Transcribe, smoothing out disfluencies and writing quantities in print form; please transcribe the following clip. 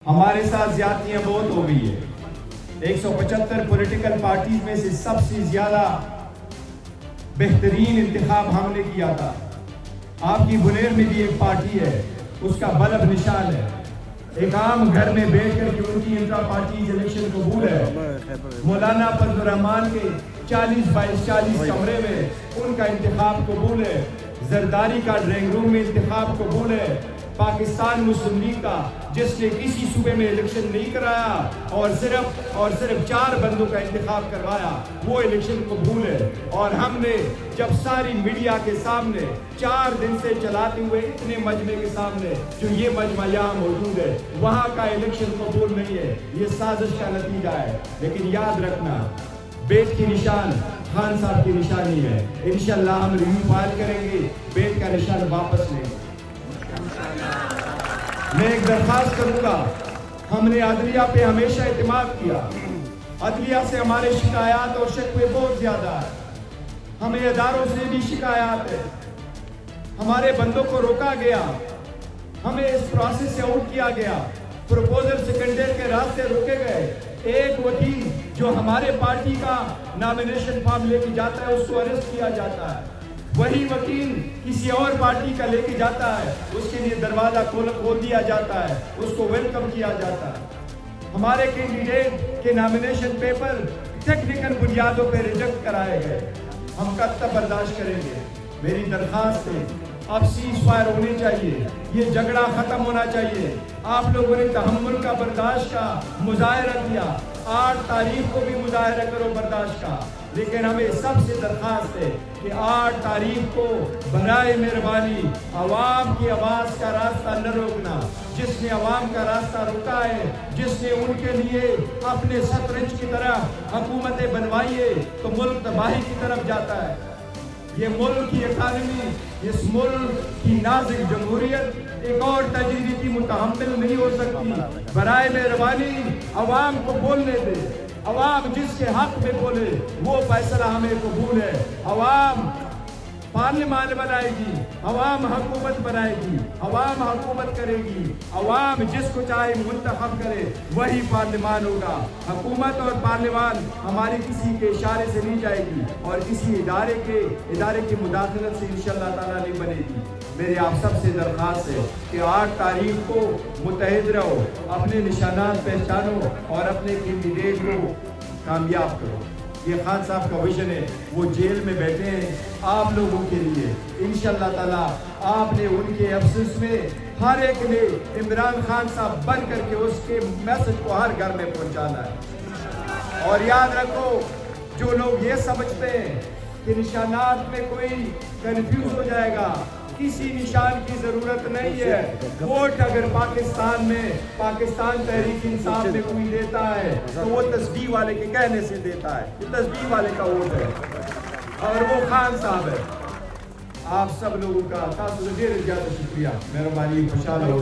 ہمارے ساتھ زیادتیاں بہت ہو گئی ہے۔ 175 پولیٹیکل پارٹیز میں سے سب سے زیادہ بہترین انتخاب ہم نے کیا تھا۔ آپ کی بنیر میں بھی ایک پارٹی ہے، اس کا بلب نشان ہے۔ ایک عام گھر میں بیٹھ کر کے ان کی انٹرا پارٹیز الیکشن قبول ہے۔ مولانا فضل الرحمان کے 40 کمرے میں ان کا انتخاب قبول ہے۔ زرداری کا ڈرائنگ روم میں انتخاب قبول ہے۔ پاکستان مسلم لیگ کا جس نے کسی صوبے میں الیکشن نہیں کرایا اور صرف 4 بندوں کا انتخاب کروایا، وہ الیکشن قبول ہے۔ اور ہم نے جب ساری میڈیا کے سامنے 4 دن سے چلاتے ہوئے اتنے مجمع کے سامنے جو یہ مجمع یہاں موجود ہے، وہاں کا الیکشن قبول نہیں ہے، یہ سازش کا نتیجہ ہے۔ لیکن یاد رکھنا، بیٹ کی نشان خان صاحب کی نشانی ہے۔ انشاءاللہ ہم ریویو فائل کریں گے، بیٹ کا نشان واپس لیں گے۔ میں ایک درخواست کروں گا، ہم نے عدلیہ پہ ہمیشہ اعتماد کیا۔ عدلیہ سے ہمارے شکایات اور شکوے بہت زیادہ ہیں۔ ہمیں اداروں سے بھی شکایات ہے، ہمارے بندوں کو روکا گیا، ہمیں اس پروسیس سے آؤٹ کیا گیا، پروپوزل سیکنڈر کے راستے روکے گئے۔ ایک وکیل جو ہمارے پارٹی کا نامینیشن فارم لے کے جاتا ہے، اس کو اریسٹ کیا جاتا ہے۔ وہی وکیل کسی اور پارٹی کا لے کے جاتا ہے، اس کے لیے دروازہ کھول دیا جاتا ہے، اس کو ویلکم کیا جاتا ہے۔ ہمارے کینڈیڈیٹ کے نامینیشن پیپر ٹیکنیکل بنیادوں پہ ریجیکٹ کرائے گئے۔ ہم کب تک برداشت کریں گے؟ میری درخواست ہے، اب سیز فائر ہونی چاہیے، یہ جھگڑا ختم ہونا چاہیے۔ آپ لوگوں نے تحمل کا، برداشت کا مظاہرہ کیا، 8 تاریخ کو بھی مظاہرہ کرو برداشت کا، لیکن ہمیں سب سے درخواست ہے کہ 8 تاریخ کو برائے مہربانی عوام کی آواز کا راستہ نہ روکنا۔ جس نے عوام کا راستہ روکا ہے، جس نے ان کے لیے اپنے شطرنج کی طرح حکومتیں بنوائی ہے، تو ملک تباہی کی طرف جاتا ہے۔ یہ ملک کی اکانومی، اس ملک کی نازک جمہوریت ایک اور تجربے کی متحمل نہیں ہو سکتی۔ برائے مہربانی عوام کو بولنے دے، عوام جس کے حق میں بولے وہ فیصلہ ہمیں قبول ہے۔ عوام پارلیمان بنائے گی، عوام حکومت بنائے گی، عوام حکومت کرے گی، عوام جس کو چاہے منتخب کرے وہی پارلیمان ہوگا۔ حکومت اور پارلیمان ہماری کسی کے اشارے سے نہیں جائے گی اور کسی ادارے کی مداخلت سے انشاءاللہ تعالیٰ نہیں بنے گی۔ میری آپ سب سے درخواست ہے کہ 8 تاریخ کو متحد رہو، اپنے نشانات پہچانو اور اپنے کینڈیڈیٹ کو کامیاب کرو۔ یہ خان صاحب کا ویژن ہے، وہ جیل میں بیٹھے ہیں آپ لوگوں کے لیے۔ انشاءاللہ تعالیٰ آپ نے ان کے افسوس میں ہر ایک نے عمران خان صاحب بن کر کے اس کے میسج کو ہر گھر میں پہنچانا ہے۔ اور یاد رکھو، جو لوگ یہ سمجھتے ہیں کہ نشانات میں کوئی کنفیوز ہو جائے گا، کسی نشان کی ضرورت نہیں ہے۔ ووٹ اگر پاکستان میں پاکستان تحریک انصاف میں کوئی دیتا ہے تو وہ تسبیح والے کے کہنے سے دیتا ہے، یہ تسبیح والے کا ووٹ ہے اور وہ خان صاحب ہے۔ آپ سب لوگوں کا ڈیر زیادہ شکریہ، مہربانی، خوشحال ہو۔